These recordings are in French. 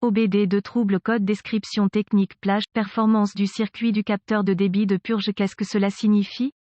OBD2 trouble code description technique plage, performance du circuit du capteur de débit de purge. Qu'est-ce que cela signifie?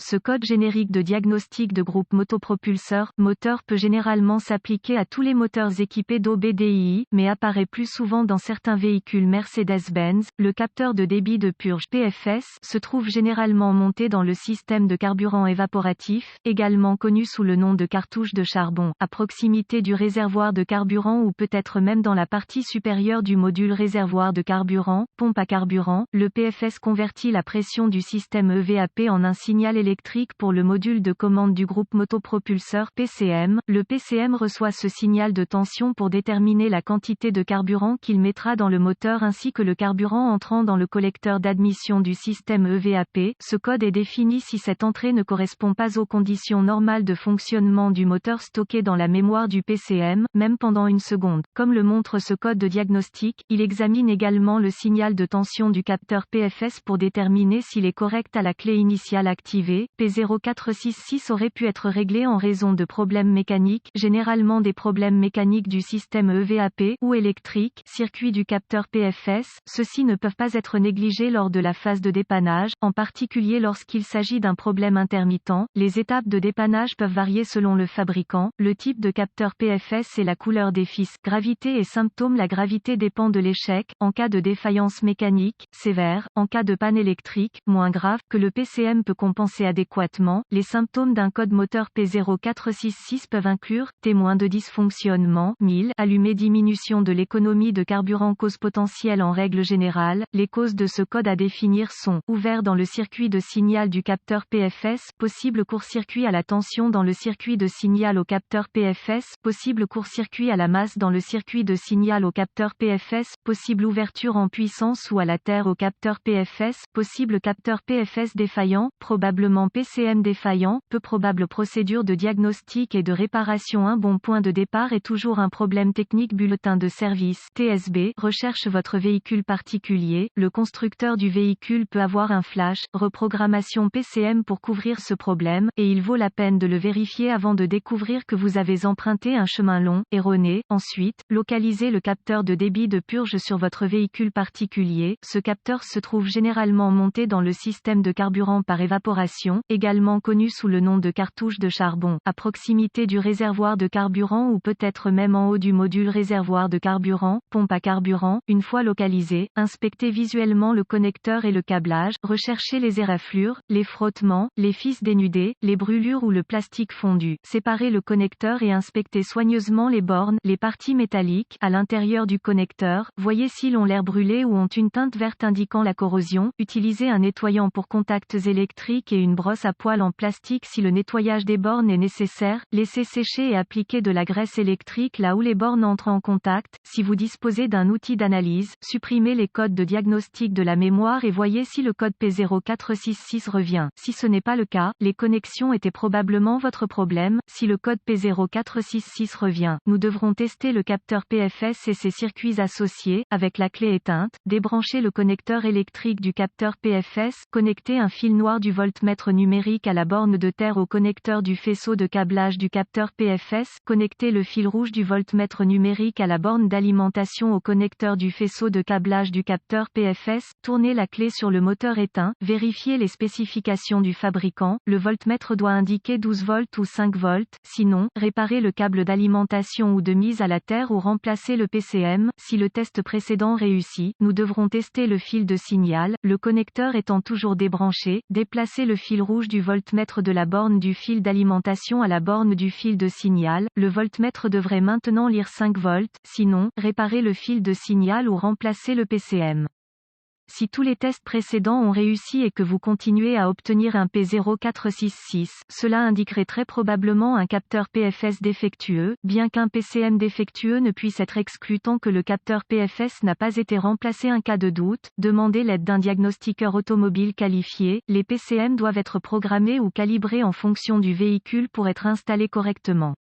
Ce code générique de diagnostic de groupe motopropulseur, moteur peut généralement s'appliquer à tous les moteurs équipés d'OBDII, mais apparaît plus souvent dans certains véhicules Mercedes-Benz. Le capteur de débit de purge PFS se trouve généralement monté dans le système de carburant évaporatif, également connu sous le nom de cartouche de charbon, à proximité du réservoir de carburant ou peut-être même dans la partie supérieure du module réservoir de carburant, pompe à carburant. Le PFS convertit la pression du système EVAP en un signal électrique pour le module de commande du groupe motopropulseur PCM. Le PCM reçoit ce signal de tension pour déterminer la quantité de carburant qu'il mettra dans le moteur ainsi que le carburant entrant dans le collecteur d'admission du système EVAP. Ce code est défini si cette entrée ne correspond pas aux conditions normales de fonctionnement du moteur stocké dans la mémoire du PCM, même pendant une seconde. Comme le montre ce code de diagnostic, il examine également le signal de tension du capteur PFS pour déterminer s'il est correct à la clé initiale activée. P0466 aurait pu être réglé en raison de problèmes mécaniques, généralement des problèmes mécaniques du système EVAP ou électrique, circuit du capteur PFS. Ceux-ci ne peuvent pas être négligés lors de la phase de dépannage, en particulier lorsqu'il s'agit d'un problème intermittent. Les étapes de dépannage peuvent varier selon le fabricant, le type de capteur PFS et la couleur des fils. Gravité et symptômes. La gravité dépend de l'échec, en cas de défaillance mécanique, sévère, en cas de panne électrique, moins grave, que le PCM peut compenser adéquatement. Les symptômes d'un code moteur P0466 peuvent inclure témoins de dysfonctionnement, 1000, allumé, diminution de l'économie de carburant. Cause potentielle. En règle générale, les causes de ce code à définir sont ouvert dans le circuit de signal du capteur PFS, possible court-circuit à la tension dans le circuit de signal au capteur PFS, possible court-circuit à la masse dans le circuit de signal au capteur PFS, possible ouverture en puissance ou à la terre au capteur PFS, possible capteur PFS défaillant, probablement PCM défaillant, peu probable. Procédure de diagnostic et de réparation. Un bon point de départ est toujours un problème technique. Bulletin de service TSB. Recherche votre véhicule particulier. Le constructeur du véhicule peut avoir un flash reprogrammation PCM pour couvrir ce problème, et il vaut la peine de le vérifier avant de découvrir que vous avez emprunté un chemin long, erroné. Ensuite, localisez le capteur de débit de purge sur votre véhicule particulier. Ce capteur se trouve généralement monté dans le système de carburant par évaporation, également connu sous le nom de cartouche de charbon, à proximité du réservoir de carburant ou peut-être même en haut du module réservoir de carburant, pompe à carburant. Une fois localisé, inspectez visuellement le connecteur et le câblage, recherchez les éraflures, les frottements, les fils dénudés, les brûlures ou le plastique fondu. Séparez le connecteur et inspectez soigneusement les bornes, les parties métalliques, à l'intérieur du connecteur. Voyez s'ils ont l'air brûlés ou ont une teinte verte indiquant la corrosion. Utilisez un nettoyant pour contacts électriques et une brosse à poils en plastique si le nettoyage des bornes est nécessaire. Laissez sécher et appliquer de la graisse électrique là où les bornes entrent en contact. Si vous disposez d'un outil d'analyse, supprimez les codes de diagnostic de la mémoire et voyez si le code P0466 revient. Si ce n'est pas le cas, les connexions étaient probablement votre problème. Si le code P0466 revient, nous devrons tester le capteur PFS et ses circuits associés, avec la clé éteinte, débrancher le connecteur électrique du capteur PFS, connecter un fil noir du voltmètre numérique à la borne de terre au connecteur du faisceau de câblage du capteur PFS, connecter le fil rouge du voltmètre numérique à la borne d'alimentation au connecteur du faisceau de câblage du capteur PFS, tourner la clé sur le moteur éteint, vérifier les spécifications du fabricant, le voltmètre doit indiquer 12 volts ou 5 volts, sinon, réparer le câble d'alimentation ou de mise à la terre ou remplacer le PCM. Si le test précédent réussit, nous devrons tester le fil de signal, le connecteur étant toujours débranché, déplacer le fil rouge du voltmètre de la borne du fil d'alimentation à la borne du fil de signal. Le voltmètre devrait maintenant lire 5 volts, sinon, réparer le fil de signal ou remplacer le PCM. Si tous les tests précédents ont réussi et que vous continuez à obtenir un P0466, cela indiquerait très probablement un capteur PFS défectueux, bien qu'un PCM défectueux ne puisse être exclu tant que le capteur PFS n'a pas été remplacé. En cas de doute, demandez l'aide d'un diagnostiqueur automobile qualifié. Les PCM doivent être programmés ou calibrés en fonction du véhicule pour être installés correctement.